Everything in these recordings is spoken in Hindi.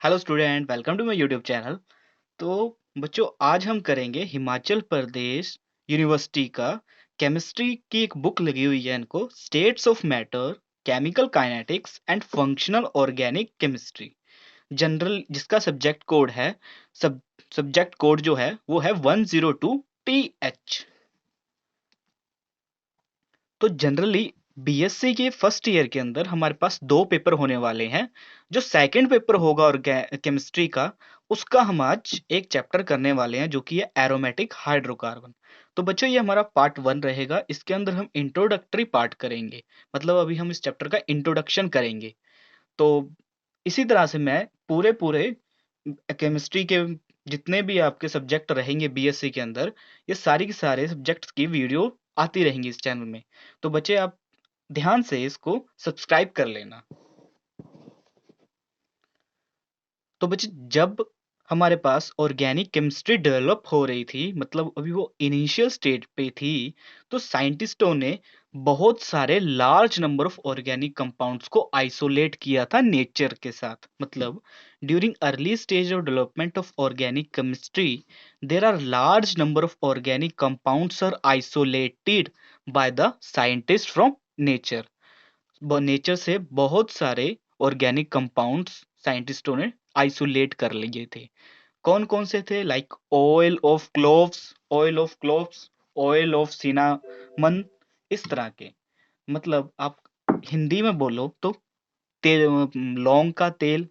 Hello student, welcome to my YouTube channel. तो बच्चों, आज हम करेंगे हिमाचल प्रदेश यूनिवर्सिटी का केमिस्ट्री की एक बुक लगी हुई है इनको, states of matter, chemical kinetics and functional organic chemistry general, जिसका सब्जेक्ट कोड है सब सब्जेक्ट कोड जो है वो है 102 TH। तो जनरली बीएससी के फर्स्ट ईयर के अंदर हमारे पास दो पेपर होने वाले हैं। जो सेकंड पेपर होगा और केमिस्ट्री का, उसका हम आज एक चैप्टर करने वाले हैं जो कि है एरोमेटिक हाइड्रोकार्बन। तो बच्चों, ये हमारा पार्ट 1 रहेगा। इसके अंदर हम इंट्रोडक्टरी पार्ट करेंगे, मतलब अभी हम इस चैप्टर का इंट्रोडक्शन करेंगे। तो इसी तरह से मैं पूरे पूरे केमिस्ट्री के जितने भी आपके सब्जेक्ट रहेंगे बीएससी के अंदर, ये सारी के सारे सब्जेक्ट्स की वीडियो आती रहेंगी इस चैनल में। तो बच्चे, आप ध्यान से इसको सब्सक्राइब कर लेना। तो बच्चे, जब हमारे पास ऑर्गेनिक केमिस्ट्री डेवलप हो रही थी, मतलब अभी वो इनिशियल स्टेज पे थी, तो साइंटिस्टों ने बहुत सारे large number of organic compounds को आइसोलेट किया था नेचर के साथ। मतलब during early stage of development of organic chemistry, there are large number of organic compounds are isolated by the scientist from nature. Nature से बहुत सारे ऑर्गेनिक कंपाउंड्स साइंटिस्टों ने आइसोलेट कर लिए थे। कौन कौन से थे? Like oil of cloves, oil of cloves, oil of cinnamon, इस तरह के। मतलब आप हिंदी में बोलो तो तेल, लौंग का तेल,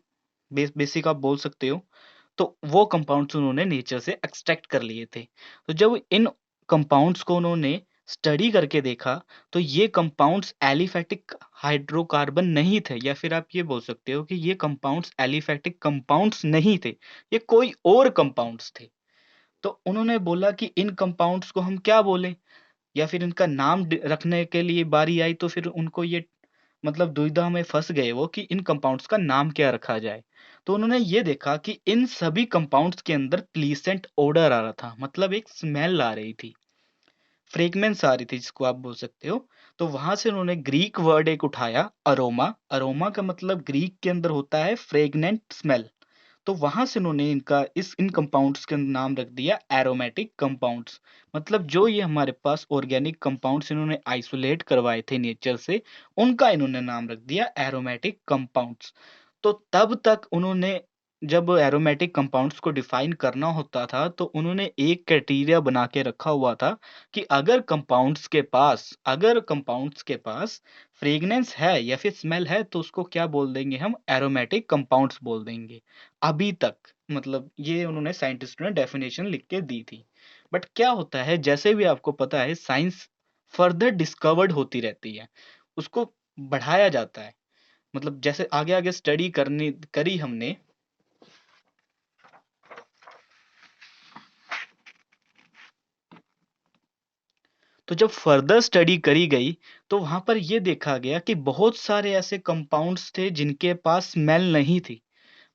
बेसिक आप बोल सकते हो। तो वो कंपाउंड्स उन्होंने नेचर से एक्सट्रैक्ट कर लिए थे। तो जब इन कंपाउंड्स को उन्होंने स्टडी करके देखा, तो ये कंपाउंड्स एलिफैटिक हाइड्रोकार्बन नहीं थे, या फिर आप ये बोल सकते हो कि ये कंपाउंड्स एलिफैटिक कंपाउंड्स नहीं थे, ये कोई और कंपाउंड्स थे। तो उन्होंने बोला कि इन कंपाउंड्स को हम क्या बोलें, या फिर इनका नाम रखने के लिए बारी आई तो फिर उनको ये, मतलब दुविधा में फंस गए वो कि इन कंपाउंड्स का नाम क्या रखा जाए। तो उन्होंने ये देखा कि इन सभी कंपाउंड्स के अंदर प्लीसेंट ओडर आ रहा था, मतलब एक स्मेल आ रही थी, फ्रेगमेंट्स आ रही थी, जिसको आप बोल सकते हो। तो वहां से उन्होंने ग्रीक वर्ड एक उठाया, अरोमा। अरोमा का मतलब ग्रीक के अंदर होता है फ्रेगनेंट स्मेल। तो वहां से उन्होंने इन कंपाउंड्स का नाम रख दिया एरोमेटिक कंपाउंड्स। मतलब जो ये हमारे पास ऑर्गेनिक कंपाउंड्स इन्होंने आइसोलेट करवाए थे नेचर से, उनका इन्होंने नाम रख दिया एरोमेटिक कंपाउंड्स। तो तब तक उन्होंने, जब एरोमेटिक कंपाउंड्स को डिफाइन करना होता था, तो उन्होंने एक क्राइटेरिया बना के रखा हुआ था कि अगर कंपाउंड्स के पास फ्रेगनेंस है या फिर स्मेल है, तो उसको क्या बोल देंगे? हम एरोमेटिक कंपाउंड्स बोल देंगे। अभी तक, मतलब ये उन्होंने साइंटिस्ट ने डेफिनेशन लिख के दी थी। बट क्या होता है, जैसे भी आपको पता है, साइंस फर्दर डिस्कवर्ड होती रहती है, उसको बढ़ाया जाता है। मतलब जैसे आगे आगे स्टडी करनी करी हमने, तो जब फर्दर स्टडी करी गई, तो वहां पर यह देखा गया कि बहुत सारे ऐसे कंपाउंड्स थे जिनके पास स्मेल नहीं थी,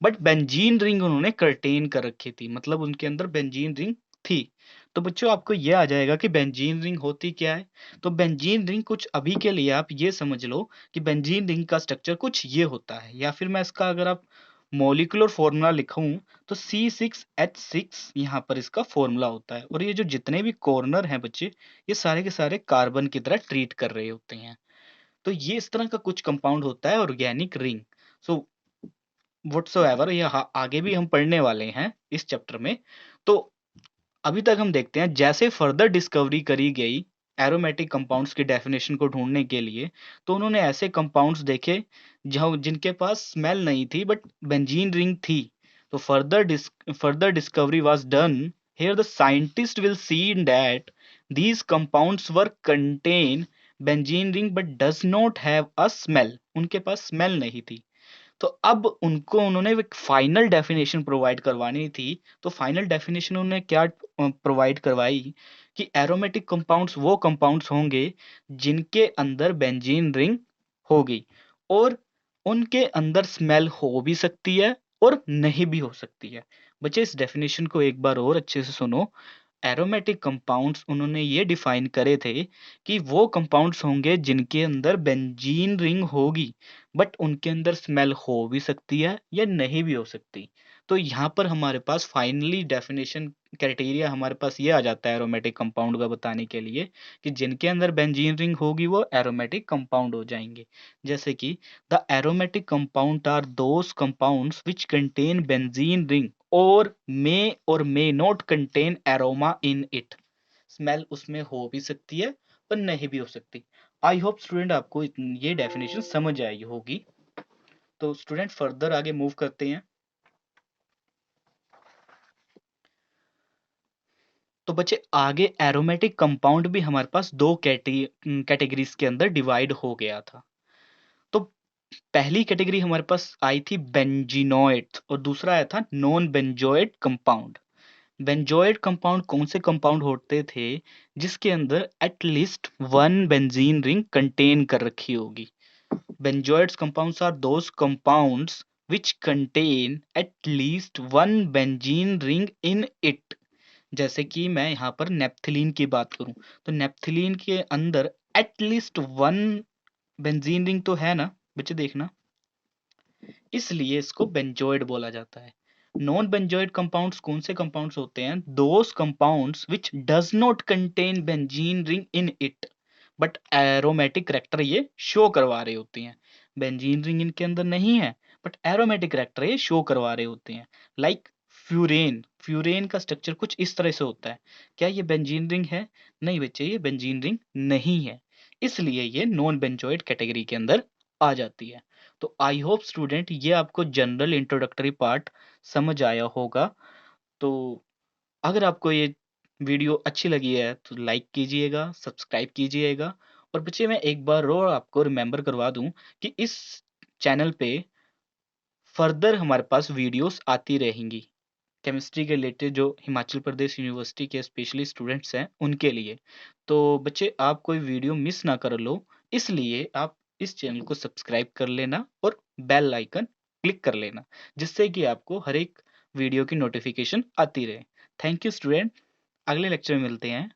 बट बेंजीन रिंग उन्होंने कर्टेन कर रखी थी, मतलब उनके अंदर बेंजीन रिंग थी। तो बच्चों, आपको यह आ जाएगा कि बेंजीन रिंग होती क्या है। तो बेंजीन रिंग कुछ अभी के लिए आप ये समझ लो कि बेंजीन रिंग का स्ट्रक्चर कुछ ये होता है, या फिर मैं इसका अगर आप मॉलिक्यूलर फॉर्मूला लिखूं, तो C6H6 यहाँ पर इसका फॉर्मूला होता है। और ये जो जितने भी कॉर्नर हैं बच्चे, ये सारे के सारे कार्बन की तरह ट्रीट कर रहे होते हैं। तो ये इस तरह का कुछ कंपाउंड होता है ऑर्गेनिक रिंग। सो व्हाटसोएवर, ये आगे भी हम पढ़ने वाले हैं इस चैप्टर में। तो अभी तक हम देखते हैं, जैसे फर्दर डिस्कवरी करी गई एरोमेटिक कंपाउंड्स की डेफिनेशन को ढूंढने के लिए, तो उन्होंने ऐसे कंपाउंड्स देखे जहाँ जिनके पास स्मेल नहीं थी बट बेंजीन रिंग थी। तो further discovery was done. Here the scientist will see that these compounds were contain benzene ring but does not have a smell, उनके पास स्मेल नहीं थी। तो अब उनको उन्होंने एक फाइनल डेफिनेशन प्रोवाइड करवानी थी। तो फाइनल डेफिनेशन उन्होंने क्या प्रोवाइड करवाई कि एरोमेटिक कंपाउंड्स वो कंपाउंड्स होंगे जिनके अंदर बेंजीन रिंग होगी, और उनके अंदर स्मेल हो भी सकती है और नहीं भी हो सकती है। बच्चे, इस डेफिनेशन को एक बार और अच्छे से सुनो। एरोमेटिक कंपाउंड्स उन्होंने ये डिफाइन करे थे कि वो कंपाउंड्स होंगे जिनके अंदर बेंजीन रिंग होगी, बट उनके अंदर स्मेल हो भी सकती है या नहीं भी हो सकती। तो यहाँ पर हमारे पास फाइनली डेफिनेशन क्राइटेरिया हमारे पास ये आ जाता है एरोमेटिक कंपाउंड का बताने के लिए कि जिनके अंदर बेंजीन रिंग होगी वो एरोमेटिक कंपाउंड हो जाएंगे। जैसे कि the aromatic compound are those compounds which contain benzene ring और may not contain aroma in it. Smell उसमें हो भी सकती है पर नहीं भी हो सकती। आई होप स्टूडेंट आपको ये डेफिनेशन समझ आई होगी। तो स्टूडेंट फर्दर आगे मूव करते हैं। तो बच्चे आगे एरोमेटिक कंपाउंड भी हमारे पास दो कैटेगरीज के अंदर डिवाइड हो गया था। तो पहली कैटेगरी हमारे पास आई थी बेंजीनोइड और दूसरा आया था non benzoid compound. Benzoid compound कौन से कंपाउंड होते थे जिसके अंदर at least one benzene ring contain कर रखी होगी। Benzoids compounds are those compounds which contain at least one benzene ring in it। जैसे कि मैं यहाँ पर नेप्थिलीन की बात करूं तो नेप्थिलीन के अंदर एटलीस्ट वन बेंजीन रिंग तो है ना बच्चे, देखना, इसलिए इसको बेंजोइड बोला जाता है। नॉन बेंजोइड कंपाउंड्स कौन से कंपाउंड्स होते हैं? Those compounds which does not contain benzene ring in it but aromatic character ये शो करवा रहे होते हैं। बेंजीन रिंग इनके अंदर नहीं है बट एरोमेटिक करेक्टर ये शो करवा रहे होते हैं। लाइक फ्यूरेन, फ्यूरेन का स्ट्रक्चर कुछ इस तरह से होता है। क्या ये बेंजीन रिंग है? नहीं बच्चे, ये बेंजीन रिंग नहीं है, इसलिए ये नॉन बेंजोइड कैटेगरी के अंदर आ जाती है। तो आई होप स्टूडेंट ये आपको जनरल इंट्रोडक्टरी पार्ट समझ आया होगा। तो अगर आपको ये वीडियो अच्छी लगी है तो लाइक कीजिएगा, सब्सक्राइब कीजिएगा। और बच्चे मैं एक बार और आपको रिमेंबर करवा दूं कि इस चैनल पे फर्दर हमारे पास वीडियोस आती रहेंगी केमिस्ट्री के रिलेटेड, जो हिमाचल प्रदेश यूनिवर्सिटी के स्पेशली स्टूडेंट्स हैं उनके लिए। तो बच्चे आप कोई वीडियो मिस ना कर लो, इसलिए आप इस चैनल को सब्सक्राइब कर लेना और बेल आइकन क्लिक कर लेना, जिससे कि आपको हर एक वीडियो की नोटिफिकेशन आती रहे। थैंक यू स्टूडेंट, अगले लेक्चर में मिलते हैं।